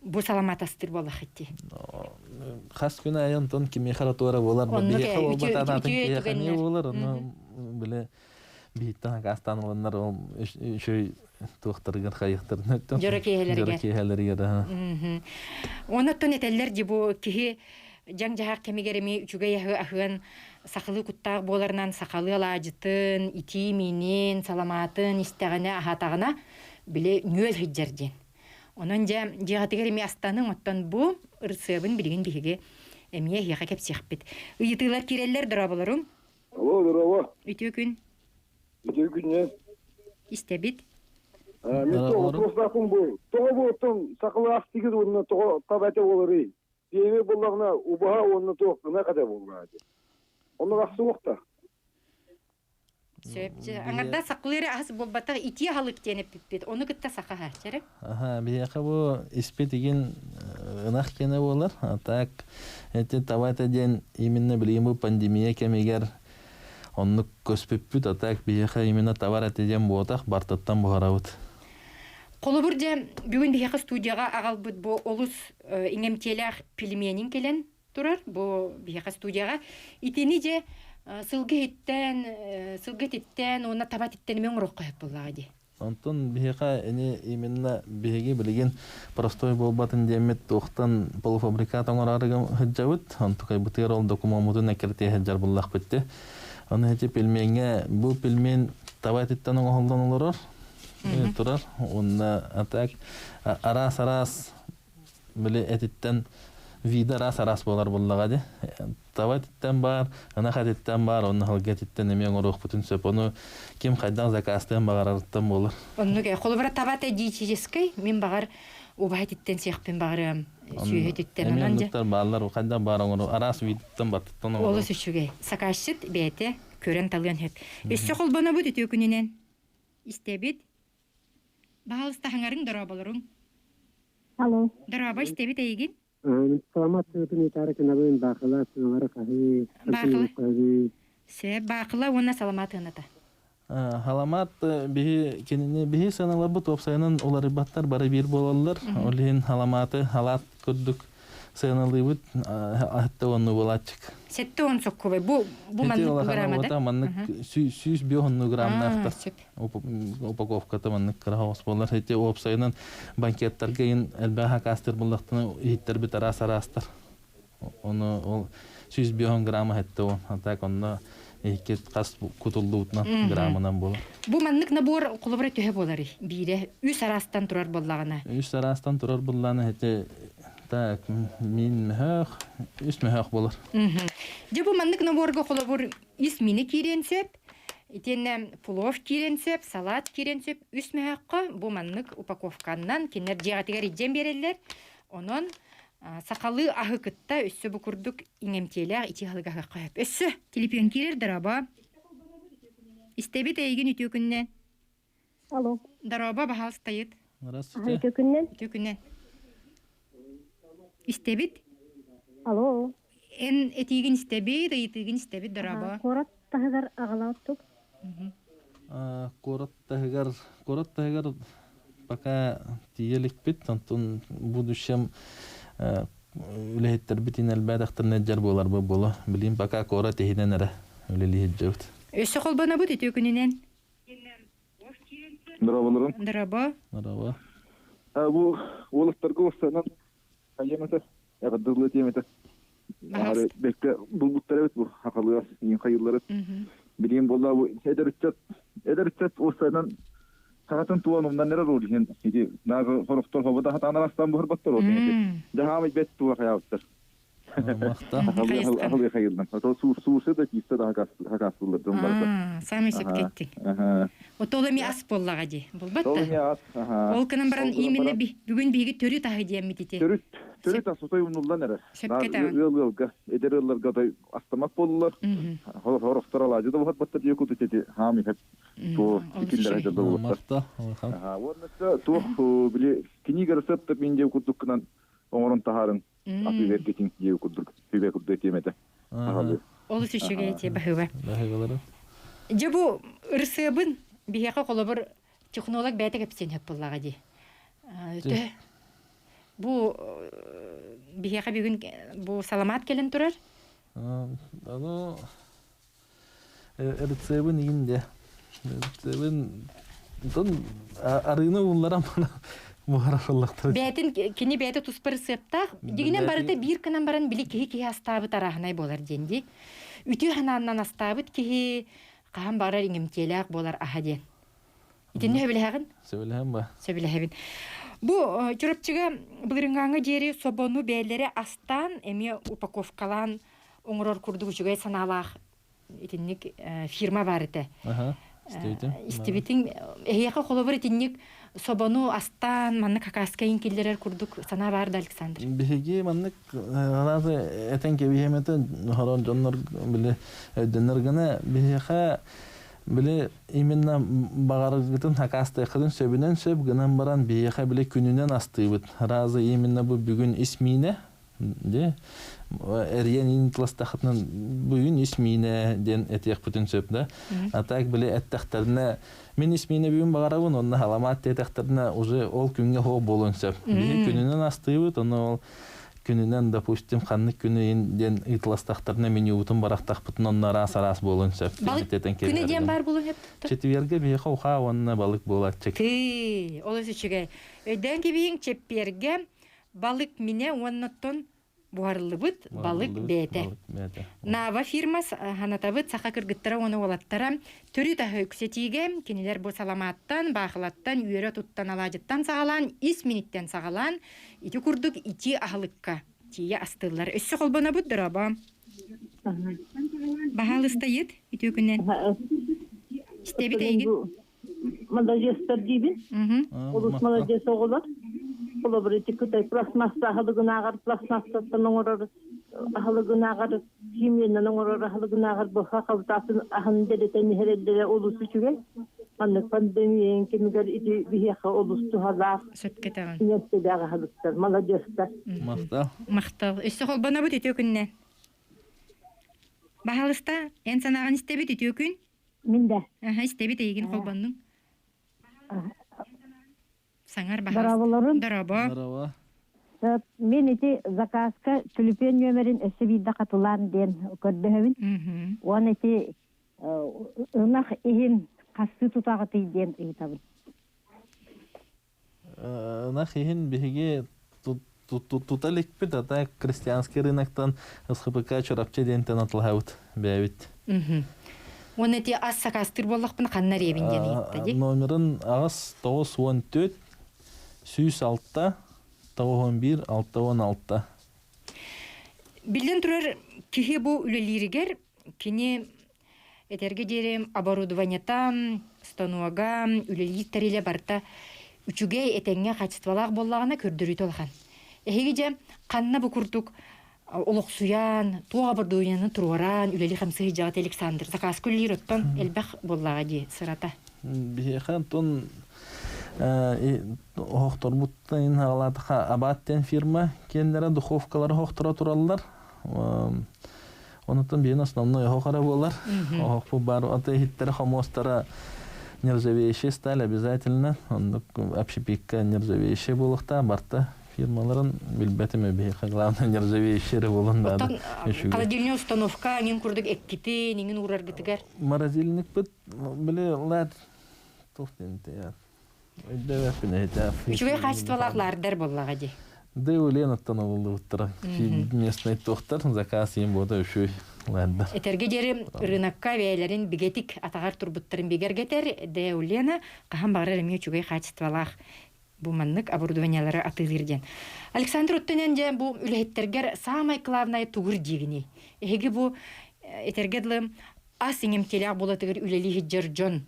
Бу саламатастыр балахытти. Хас күнә аянтон кимехаратора болар, бия болбатан кехане болар, биле биттан астанланнар шөй тохтырган хайыктыр. Жөрө кеһелерге. Онаттон этеллер ди бу кеһи Жан жахак кемигереми үчүгэй ахыан сакалы куттаак боларынан сакалы алажытын, ити минен, саламатын, истегene ахатагына биле нөөл хиджерден. Онон жагатыгереми астаның оттон бу ырсыбын билген биһиге эмие хияка кепсехпит. Ыйытылар киреллер дырабыларым. Алло, дырава. Үтө күн. Үтө күн. Истебит. Мен вопрос бу. Того болтон сакалы астыгы онна того табате болоры. Дебе буллагына убаха онны тоқына када булгады. Оны аксы окта. Сөпче. Аңарда саклары ас болбата ити халык тенеп бит. Оны кытта сака хачары. Бияка бу испе деген ынак кене болар. Так эти табата ден именно билим пандемия кемегер онны көспүппүт. Так бияка именно товар этеден ботак бартаттан бухарабыт. Колубур же бүгүн бияка студияга агалбыт бу олус иңемтелер пельменин келен турар. Бу бияка студияга итени же сылгыттен, оны табаттен мен уроккайып буллагы. Антон бияка эне именно биеге билген простой болбатын демет токтан полуфабрикат оңорарыгы хыджабыт. Антукай бутер ол документун экерте хыджар буллак битте. Аны эти пельменге бу пельмен табаттен оңолдон олорор. Турар, онна атак арас биле этиттен вида арас болар буллага ди. Табаттен бар, ана хадиттен бар, онна халгеттен эмен орох бүтүн сөп. Оны ким кайдан заказтан багараттан болар. Оннуга колубара табат диетический мен багар убайтиттен сехпен багарам. Сүйөтиттен анан же. Мен балдар кайдан бараңыр арас видтен баттан. Олу сүчүгө. Сакашыт бете көрөн талган хет. Эссе колбана бут өтө күнүнөн. Истебит Баалыста хаңарың дорабаларың. Алло. Дораба истебит эйгин. Саламат тыны тарыкына бен бакыла сыңары кахи. Се бақыла уна саламатыната. Халамат биһи кинини биһи саналабыт опсайынан олар баттар бары бир болалар. Олин халаматы халат көрдүк саналыбыт атта онну болачык. Сетте он соккубай. Бу маннык граммада. Маннык 100 биохонну граммнахта. Упаковката маннык крахос болар. Хете опсайынан банкеттерге ин элбаха кастер буллактын иттер бит арасарастар. Оны ол 100 биохон грамма хетте он. Атак онна Экет кас кутулдуутна граммынан бола. Бу маннык набор кулубра төһө болары. Бире үс арастан турар боллагына. Үс арастан турар болланы хете так мин мөхөх, үс мөхөх болар. Же бу маннык наборга кулубур исмини киренсеп, итенне плов киренсеп, салат киренсеп, үс мөхөккө бу маннык упаковканнан кинер жегатыгар иджен берелер. Онон сақалы ахы кытта өссө бу курдук иңемтелер ити халыга кайып. Өссө телефон кирер дараба. Истебит эйгин үтөкүннен. Алло. Дараба бахалстайыт. Здравствуйте. Үтөкүннен. Истебит. Алло. Эн этигин истебит, этигин истебит дараба. Корат тахдар агалаттык. Корот тагар пока тиелик бит, антон будущем үлехеттер битин әлбәдәхтер нәҗәр булар бу була. Билим пока кора тегидән әре. Үлеле җәүт. Өссө колбана бу үтөкүннен. Дорабаларым. Дараба. Марава. Бу олықтарға осынан қайеметі, яғадырлы теметі. Бәкті бұлбұттар әбет бұл хақалыға ең қайырлары. Білейін болда бұл әдірітчат осынан Сағатын туан умдан нерер ул ген. Иди нагы хорохтор хобада хатанар астан бухыр баттар ул. Жахамы бет туа хаяуттар. Мақта. Ахылы хайылдан. Ото суурсы да кисте да хакасылар дымбарда. Сами сөп кеттің. Отолы ми ас боллаға де. Толми ас. Ол кынан баран именно бүгін биги төрі тағы дейм метите. Төрүт асутай унулдан эре. Сөпкете. Ылга эдерелерге да астамак болдулар. Хорохтор алажы да бухыр баттар жекут эти хами хеп. То фикирлер айтады болот. Мақта. Онысы то биле книга рецепт мен деп курдуккынан оңорон тахарын. Апи веркетин деп курдук. Фибе курдук темете. Ол сүшүгө эти бахыба. Бахыгалары. Жабу ырсыбын бияка колобур технолог бәйте кепсен хеп боллага ди. Бу бияка бүгүн бу саламат келин турар. Аны рецебин инде. Рецебин дон арыны улларам мухараллактыр. Бәйтин кини бәйте туспыр сыптак. Дигинен барыта бир кынан баран били ки астабы тарахнай болар денди. Үтү хананнан астабыт ки кан барар иңемтелек болар ахаден. Итинне билегин? Сөйләһәм ба. Сөйләһәбин. Бу чурапчыга булырыңгаңа жери собону бәйләре астан эме упаковкалан оңрор курдук жүгәй саналах итинник фирма бар иде. Истебитин эяка холобор итинник собону астан манны какаска инкиллерер курдук сана барды Александр. Биһиги маннык разы этен кебиһемете хорон жоннор биле денергене биһиха биле именно багарыгытын хакаста кылын сөбүнөн сөп гынан баран биһиха биле күнүнөн астыбыт. Разы именно бу бүгүн исмине де эрен интластахтын бүгүн исмине ден этек бүтүн сөп да. Атак биле эттехтерне мен исмине бүгүн багарабын, онна халамат этехтерне уже ол күнгө хо болон сөп. Күнүнөн астыбыт, оны күнүнөн допустим ханны күнүн ден итластахтарына меню утун барактак бүтүн оннара сарас болон сөп. Күнү ден бар болон хеп. Четверге бияка уха онна балык болачак. Олос үчүгө. Өйдөн кебиң чепперге балык мине оннотон буарлыбыт балык бете. Нава фирмас ханатабыт саха кыргыттара оны олаттара төрү тахы күсетиге кинилер бу саламаттан, бахылаттан, үйөрө туттан алажыттан сагалан, 5 минуттан сагалан, ити курдук ити ахылыкка. Тие астылар. Өссө колбона бут дыраба. Бахалыстайыт ити күннен. Истебит эйгин. Молодежьтер дибин. Улус молодежь оголар. Колобрити кытай пластмасса халыгынагар пластмассаттан оңорор халыгынагар химиянан оңорор халыгынагар бу хакалтасын ахын делетен херелдере улус үчүгө Kanık pandemiyen kimiler iti bihiyaqa olustu hazar. Сөткетаған. Инеттеләре хадыстар. Молодежьтар. Мактал. Мақтал. Өссі қолбана бұт өте күнне. Бағалыста, ән санаған істебет өте күн. Миндә. Істебет егін қолбанның. Саңар бағалыста. Дарабаларын. Дараба. Здорово. Мен ити заказка тюльпен нөмерин өсі бейді қатылан ден көрдіхевін. Он ити ынақ ихин қасты тұтағы тейден ұйтабын. Нахихин биһиги туталикпит ата крестьянский рыноктан СХПК чорапча дентен атылхабыт бәбит. Оны те ас сакастыр боллақпын қаннар ебін ден етті. Номерын ағыз 914 606 911 616. Билден тұрар кихе бұ үлелерігер, кені этерге дерем оборудованиятан, стануага, үлелер тәреле барта үчүгей этеңге качествалак боллагына көрдүрүт олхан. Эхеге же канна бу курдук олок суян, туга бордуяны тураран, үлели хамсы жагат Александр. Заказ күллер оттон элбах боллага ди сырата. Бихан тон хохторбуттан халатха абаттен фирма кендера духовкалар хохтора тураллар. Онутан бен основной хохара болар. Хохпу бар ата хиттер хамостара нержавеющие стали обязательно. Он общепитка нержавеющие булахта барта фирмаларын билбетеме бейха. Главное нержавеющие револан надо. Холодильная установка, нин курдук экките, нин урар гитигер. Морозильник бит биле лад тофтенте. Үчүгей качествалаклардар боллага ди. Да улен оттанылды уттара. Местный тохтар заказ ем бода үшүй ладда. Этерге жерим рынокка бейлерин бигетик атагар турбуттарын бигергетер, де улена кахан багыр эми үчүгей качествалак бу маннык оборудованиялары атылырден. Александр Оттенен же бу үлеттергер самай главный тугур дигини. Эге бу этергедлы ас иңем келак болатыгыр үлели хиджер жон.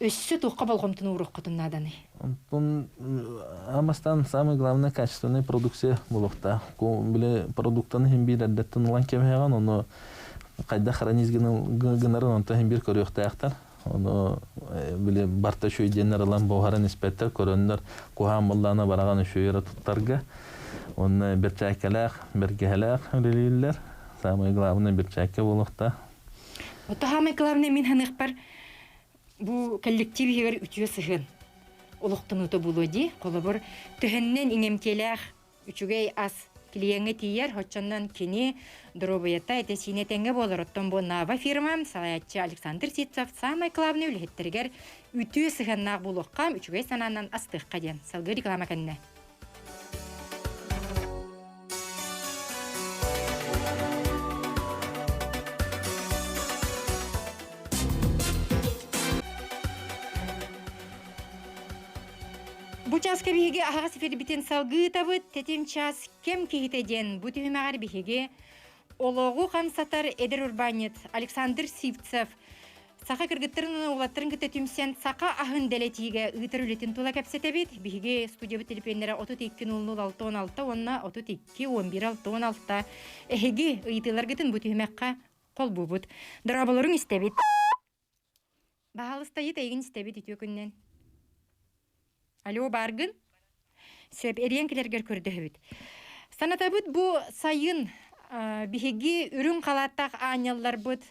Өссө тоққа балғомтын урық құтыннаданы. Амастан самый главный качественный продукция болуқта. Биле продуктаны химбир әддеттін улан кемеған, оны қайда хранить гынарын онта химбир көріқтаяқтар. Оны биле барта шөй денер алан боғарын испеттер көрінлер куған болданы бараған шөйері тұттарға. Оны бір чайкалақ, бір кехалақ үлелейлер. Самый главный бір чайка болуқта. Ота самый главный мен ханық бар. Бу коллектив егер үтүе сыгын. Олуктун уты булуди, колобор төһеннен иңемкелях үчүгей ас клиенге тияр, хоччаннан кини дробоята эте синетенге болор. Оттон бу Нава фирма, салаятчы Александр Ситцов самый главный үлеттергер үтүе сыгыннак булуккам үчүгей сананан астыкка ден. Салгы реклама кенне. Бу часка биһиге аһага сифер битен салгы табыт, тетем час кем кихитеден бу түймәгәр биһиге ологу хамсатар эдер урбанет Александр Сивцев саха кыргыттырын улаттырын кытетүмсен сака ахын делетиге ытыр үлетин тула кепсетебит биһиге студия телефоннары 32 онна 32 11 эхиги ыйтылар гытын бу түймәккә кол бубут дарабаларын истебит баһалыстайы тегин истебит итү күннән. Алло, баргын? Сөп эренкелергер көрдөбүт. Санатабыт бу сайын биһиги үрүн калаттак аñаллар бут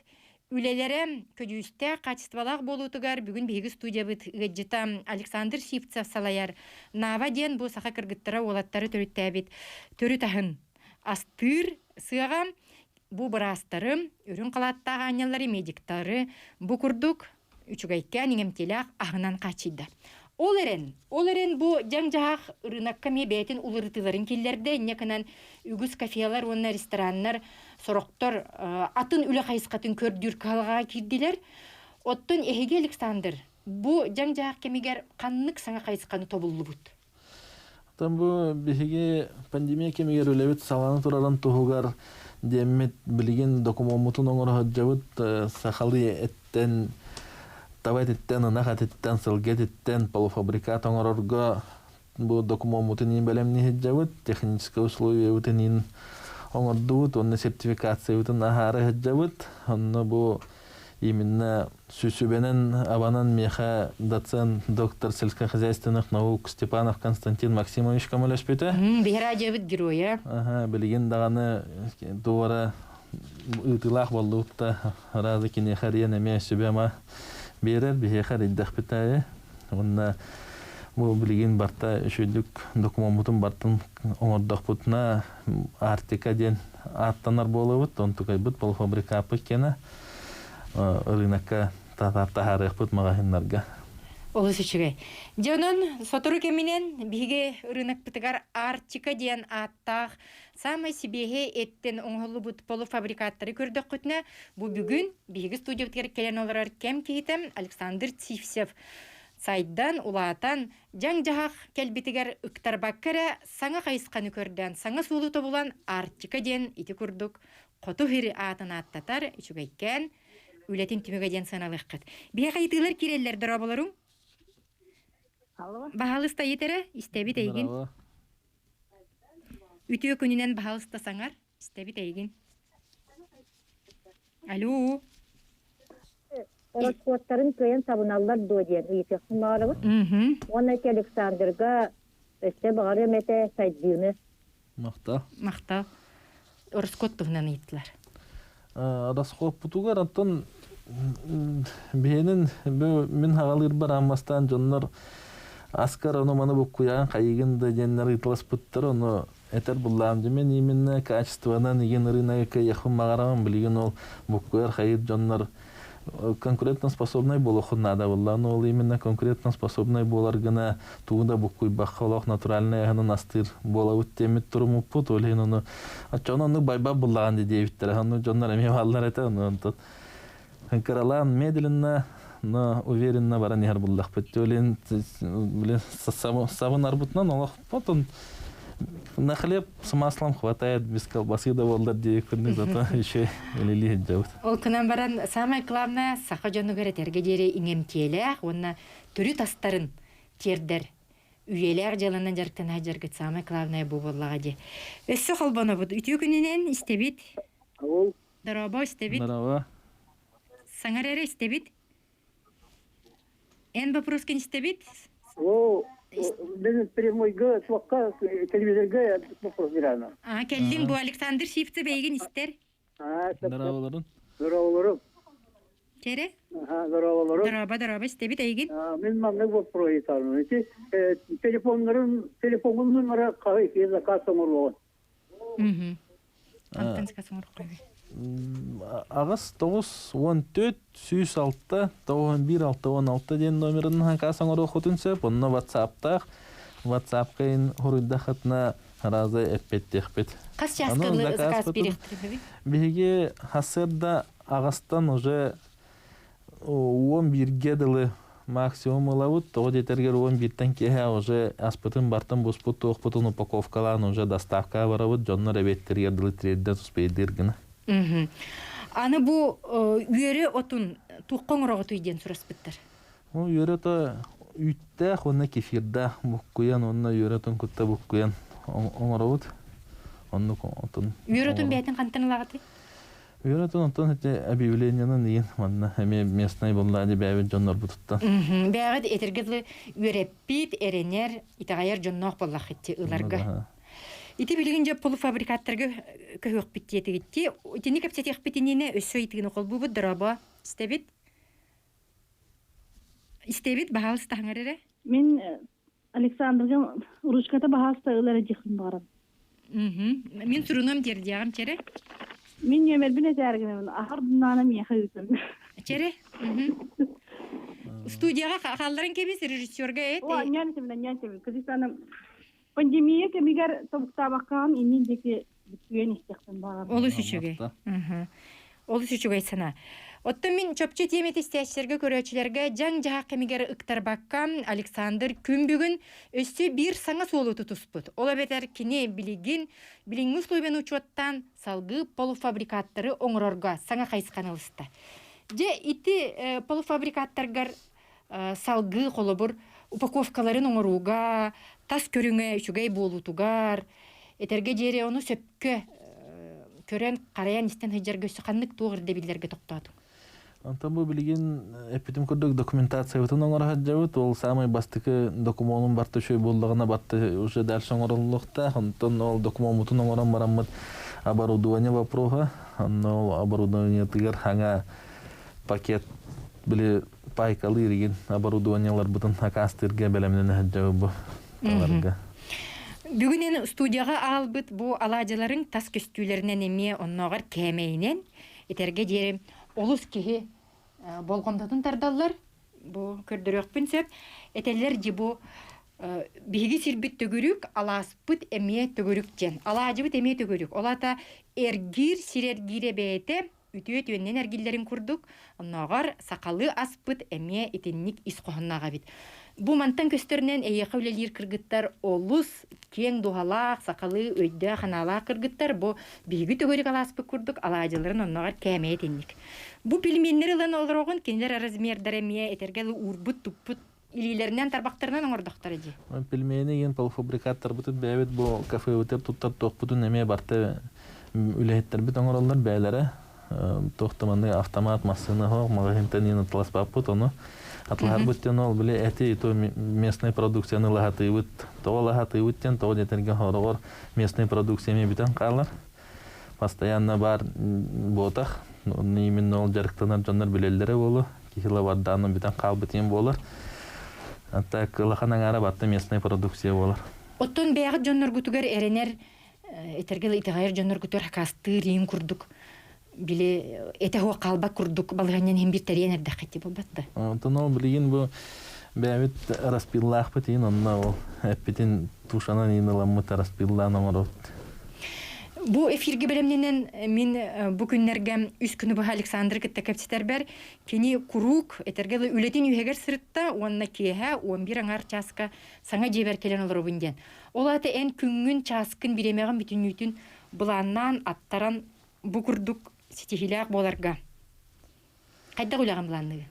үлелерем көдүстә качествалак болутугар бүгүн биһиги студия бут гыджыта Александр Сивцев салаяр. Нава ден бу саха кыргыттара олаттары төрүттәбит. Төрүтахын астыр сыга бу брастарым үрүн калаттак аñаллары медиктары бу курдук үчүгайкка неңемтелак агынан качыйда. Олерен бу жаңжақ рынокка мебетин улырытыларын келлерде неканан үгіз кафелар, онна рестораннар, сороқтор атын үлі қайысқатын көрдүр қалға кирдилер. Оттон эхеге Александр, бу жаңжақ кемегер қаннық саңа қайысқаны тобулы бұд? Там бу бихиге пандемия кемегер үлебет саланы тураран тухугар демет билген документун оңор хаджабыт сахалы эттен Тавайтеттен, нахатеттен, сылгеттен, полуфабрикат оңорорго бу документын белемни хеджабыт, техническое условие утынин оңордубут, онны сертификация утын ахары хеджабыт, онны бу именно Сюсюбенен Абанан Меха доцент доктор сельскохозяйственных наук Степанов Константин Максимович Камалешпете. Бирадиобит героя. Ага, билген даганы дуара ытылах болдукта разы кине хариян эме сөбема берер бихехар иддах питае. Онна бу билген барта үшүдүк документун бартын оңордох бутна артика ден аттанар болобут, онтукай бут полуфабрикапы кена рынокка татартахарых бут магазиндарга. Олус үчүгэй. Жонун сотору кеминен биге рынок бытыгар артика диен аттах самай сибехе эттен оңолу бут полуфабрикаттары көрдөх күтүнө бу бүгүн биге студия биткер келен олар кем кейтем Александр Цивсев сайдан улаатан жаң жахак келбитигер ыктарбаккара саңа кайысканы көрдөн саңа суулу тобулан артика диен ити курдук коту хири атын аттатар үчүгейкен үлетин түмөгө диен саналыккыт. Бие кайтылар киреллер дроболорун Бахалыста етере, истебит эйгин. Үтіө күнінен бахалыста саңар, истебит эйгин. Алло. Оласкоттарын көйен сабыналар дуаден, үйсектің мағарабы. Оны әке Александрға өсте бағары өмете сайддыны. Мақтал. Мақтал. Орыскот тұғынан еттілер. Расхоп бұтуғар аттан бейнін мен хағалыр бар аммастан жонлар Аскар оно маны букуян кайгында деннер итлас буттар оно этер буллам мен именно качестводан иген рынокка яхын магарам билген ол букуяр хайыр жоннар конкурентно способный болохун надо булла но ол именно конкурентно способный болар гына тууда букуй бахалох натуральный гана настыр болабыт темит туруму пут олен оно ачоно байба буллаган дебиттер аны жоннар эме баллар эте оно каралан медленно но уверенно бара нехар булдах петтөлен блин сабын арбутнан олох потом на хлеб с маслом хватает без колбасы да болдар дей күннү зато еще элили жабыт. Ол кынан баран самай главное саха жону керетерге дере иңемтиеле онна түрү тастарын тердер үйелер жаланан жарктан ажаргыт самай главное бу боллага де. Өссө холбоно бут үтүү күнүнен истебит. Дараба истебит. Дараба. Саңарере истебит. Эн вопрос кен истебит? Bizim прямой Г, слабка, телевизор Г, вопрос верно. Келдин бу Александр Шипцев эйген истер. Дарабаларын. Здорово. Чере? Здорово. Дараба истебит эйген. Мен мамны вопрос айтармын. Телефон номері қалай заказ оңырлығын. Антон скасыңыр қойбе. Ағыз 9-14 сүйіс 6-91-6-16 ден номерін ханкасын ұры құтынсы, бұнны WhatsApp-қа ен ғұрыйда қатына разы әппет-текпет. Қас жасқылы заказ беректірі? Беге хасырда ағыстан уже 11-ге дылы максимум ұлауыт, тоғы детергер 11-тен кеге уже аспытын бартын бұспыт, тоқпытын упаковкалан уже доставка барауыт, жонны рәбеттергер дылы тірерден сұспейдергіні. Аны бу үйері отун туққон ұрағы түйден сұраспыттыр? Үйері то үйттәқ, оны кефирда бұққуян, оны үйері тон күтті бұққуян оңырауыт. Үйері тон бәйтін қантын ұлағаты? Үйері тон онтан объявленияның ең манна әме местный боллады бәйбет жонлар бұтыттан. Бәғыд етергізлі үйереппит, әренер, итағайыр жоннақ боллақ етті ұларға. Ити билигин жап полуфабрикаттарга көйөк биттиети гитти. Итини капсетих битинине өссө итигин окол бу драба. Истебит бахалыс таңарыра. Мен Александрга ручката бахалыста ылары жихин барам. Мен сурунам дердиягам чере. Мен нөмер бине тәргенем. Ахыр дунана мияха үтүм. Чере. Студияга халларын кебис режиссерга эт. О, нянтем. Кызыстаным пандемия кемигер тобуктабаккан инин деки бүтүен истектен багам. Олус үчүгөй сана. Оттон мен чөпчө темет истәчтерге көрөчүлөргө жаң жаак кемигер ыктарбаккан Александр күн бүгүн өссө бир саңа солу тутуспут. Ола бетер кине билиңи условиен учеттан салгы полуфабрикаттары оңорорго саңа кайсканылыста. Же ити полуфабрикаттаргар салгы колобур упаковкаларын оңоруга тас көрүңө үчүгэй болутугар, этерге жери ону сөпкө көрөн караян истен хыжар көсү каннык тугар дебилерге токтоту. Anta bu bilgin epitim kurduk документация бүтін оңыр хаджабыт, ол самый бастыкы документун барты шөй болдығына батты уже дальше оңырылықта, онтон ол документун оңыран барамыт оборудование вопрога, ол оборудование тыгар хаңа пакет біле пайкалы ерген оборудованиялар бүтін хакастырге бәлемнен хаджабы bu аларга. Бүгінен студияға албыт bu алажыларын тас көстүйлерінен еме оннағар кәмейінен етерге дерім олыс кеге болғандатын тардалар bu көрдірөкпін сөп етелер де bu биги сирбит төгөрүк аласпыт эме төгөрүк жен алажыбыт эме төгөрүк олата эргир сирергире бете үтүөт өннен эргиллерин курдук онногор сакалы аспыт эме итинник исқохнага бит бу мантан көстөрүнөн эйека үлелир кыргыттар олус кең духалаак сакалы өйдө ханалаак кыргыттар бу биги төгөрүк аласпыт курдук алажыларын онногор кеме этинник бу пельменнер ылан олорогун кенлер размердер эме этергел урбут туппут илилеринен тарбактарынан оңордоктор эди. Пельмени ген полуфабрикаттар бутут бәбит бу кафе өтеп туттар токпутун эме барты үлехеттер бит оңороллар бәйләре тохтаманы автомат машина хо магазинтен ин атлас баппут оны атлар буттен ол биле эти то местная продукцияны лагатыбыт то лагатыбыттен то детерге хорогор местная продукцияны битен калар постоянно бар ботах именно ол жарыктанар жандар билелдере болу киловаттаны битен калбытын болар. Ата кылаханан ара батты местная продукция болар. Оттон бәгы жоннор гутугар эренер этергел итагайр жоннор гутур хакасты рин курдук. Биле эте хо калба курдук балганнан хем бир таренер дакыты болбатты. Оттон ол билген бу бәбит распиллах битин онна ол эпитин тушанан иналамыт распиллана марот. Бу эфирге белемненен мин бу күннәргә үз көне бу Александр Кеттекапситер бер кени курук этергел үлетин үһегер сырытта онна кеһә 11 аңар часка саңа җибәр келен олар бүндән. Ол аты эн күнгүн часкын биремәгән бүтүн үтүн буланнан аттаран бу курдук ситихиләк боларга. Кайда улаган буланны?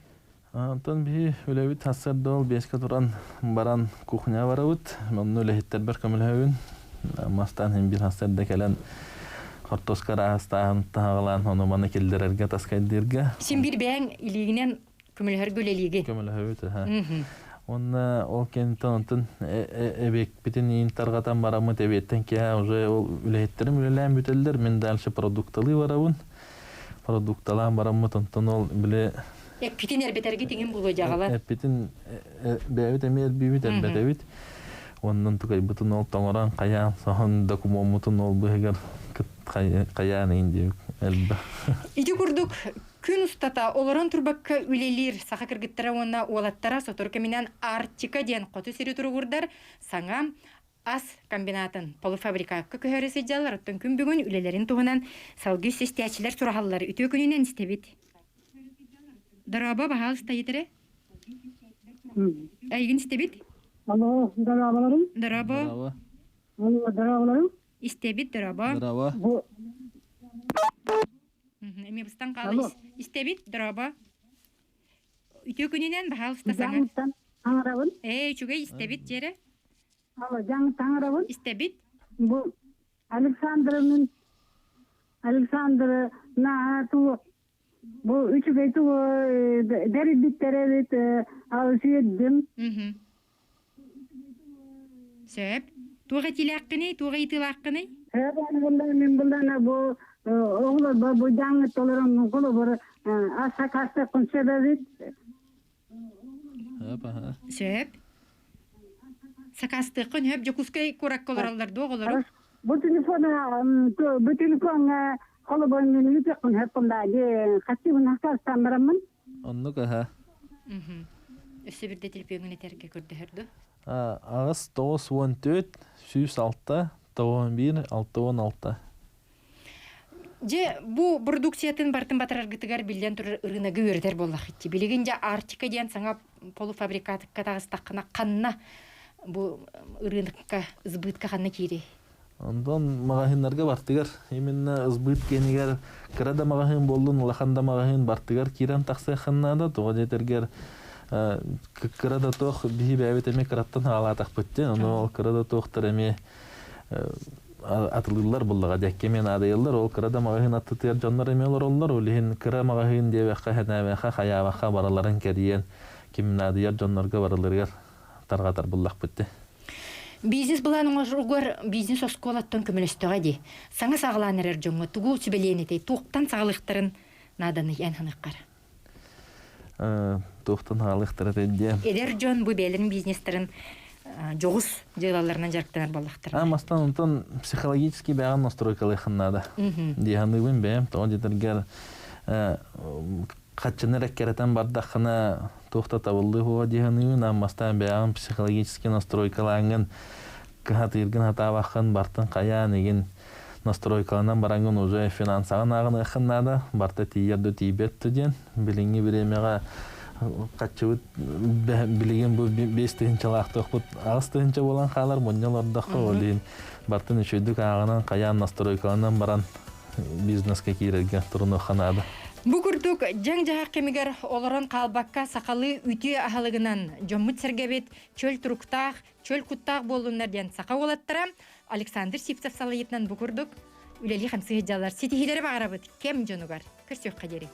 Антон би үләбит хасырдол бескә туран баран кухня барабыт. Монны үләһиттер бер көмелһәвен. Мастан hem bir hasarda kelen Hortoskara hastahın tağılan onu bana kildirerge taskaydirge. Sen bir beğen iliğinen kümülher göleliği. Kümülher evet ha. Onu o kentin ebek bitin intergatan baramı tebetten ki уже üleyetlerim üleleyen büteller min dalşı produktalı varabın. Produktalan baramı tonton ol bile Pitin elbeterge tingin bulacağalar. Pitin beyvet emel bibit elbetevit. Ondan tukay bütün ol tangoran kaya sahan dokumomutun ol beger kaya neydi elba. İdi kurduk gün ustata olaran turbakka ülelir saha kırgıttara ona olattara sotorkaminan Artika diyen kotu seri turgurdar sana as kombinatın polufabrikakka köhöresi jallar attın gün bugün ülelerin tuğunan salgı sestiyaçiler surahalları ütü gününen istebit. Daraba bahal stayitere? Aygın istebit? Alo, darabalarım. Daraba. Alo, darabalarım. İstebit daraba. Daraba. Bu Emi bıstan kalı. İstebit daraba. Ütü gününen bahal stasana. Jantan tangarabın. Çuga istebit jere. Alo, jantan tangarabın. İstebit. Bu Alexander na tu bu üçü beytu deri bittere bit alışıydım. Söp. Tuğa tilaqını, tuğa itilaqını. Ben bu oğlu bu janı toleran kolu bu asa kasta konsebevit. Söp. Sakastıqın höp jokuskay kurak kolarallar doğuları. Bu telefon kolu boyunun lütfen hep bunlar. Kaçı bu nasıl sanırım? Onu ha. Öse bir de telefonun eterge gördü herdu. Ağız 914 106 91 616. Je bu produksiyatın bartın batarar gıtıgar bilden tur ırına göğürder bollak itti. Bilegince Artika diyen sana polufabrikatıkka tağыстаққына қанна bu ırınıkka, ızbıtка қанна кири. Ondan magahinlarga bartıgar. Именно ызбыт кенигер кырада magahin bollun, laqanda magahin bartıgar kiran taqsa xannada toğa jetергер кырада тоқ бихи бәбет эме кыраттан ала тақпытты. Оны ол кырада тоқтар эме атылылар буллага дәкке мен адыйлар ол кырада магын аттытыр жаннар эмелер оллар улин кыра магын дебекка ханабака хаябака бараларын кәриен кимна адыяр жаннарга бараларга таргатар буллак битте. Бизнес буланың ожугар бизнес осколаттан көмөлөстөгө ди. Саңа сагланырыр жоңго тугу сүбеленете туктан саглыктарын наданы янхыныктар. Туктан саглыктары дедде. Эдер жон бу белин бизнестерин жогус жылаларынан жарктанар балактар. Амастан онтон психологически бяган настройкалы ханнада. Дияныгын бем, то дитергер качыныр керетен бардахына тухта булды хуа дияныгын амастан бяган психологически настройкаланган катыргын хатабакын бартын каян еген настройкаланан баранган уже финансаган агын ханнада барта тиердө тибет ден билинги биремега качыбыт билеген бу 5 тыгынчалактык бут 6 тыгынча болан халар моннялардакы олин бартын үчөйдүк агынан каян настройкаланан баран бизнеске кирерге туруну ханада. Бу курдук жаң жаак кемигер олорон калбакка сакалы үтү ахалыгынан жоммут сергебет чөл туруктаах, чөл куттаах болуннар ден сака болаттыра Александр Сипцев салайытынан бу курдук үлели хамсыгы жалар ситихилери багарабыт кем жонугар көрсөк кадери.